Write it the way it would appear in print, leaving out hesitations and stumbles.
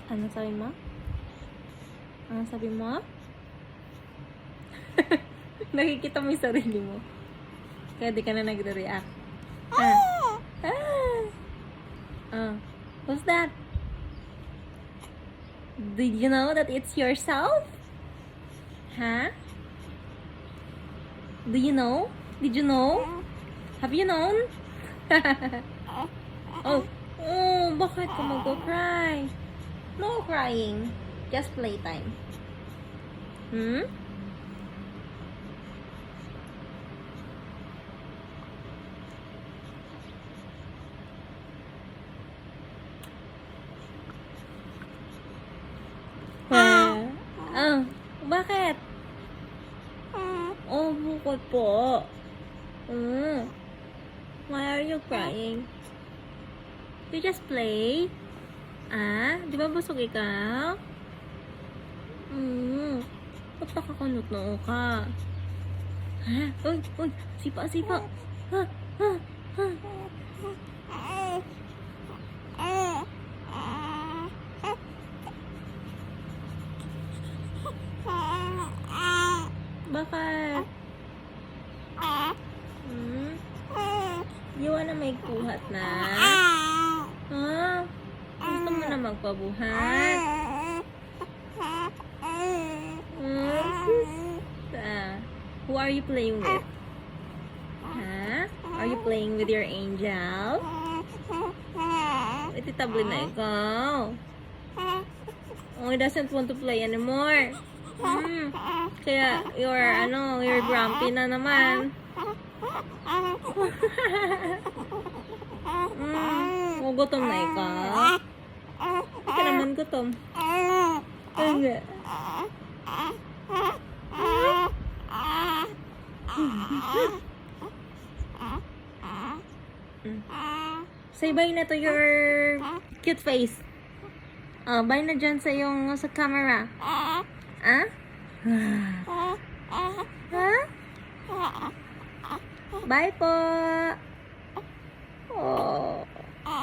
Ano sabi mo? Ano sabi mo? Nakikita mo yung sarili mo. Kaya di ka na nagre-react. Ah. Ah. Oh. What's that? Did you know that it's yourself? Huh? Do you know? Did you know? Have you known? Oh. Oh, bakit ka mag-cry? No crying. Just playtime. Hmm? Bakit? Oh, bukod po. Why are you crying? You just play? Di ba busog ikaw? Ba't nakakunot-noo ka? Uy, sipa. Bakit? You wanna make buhat na? Gusto mo na magpabuhat? Who are you playing with? Are you playing with your angel? Ititabli na ikaw. Oh, he doesn't want to play anymore. Kaya you're grumpy na naman. Gutom na ikaw. Hindi ka naman gutom. Hindi. Say bye na to your cute face. Bye na dyan sa camera. Bye po. Oh.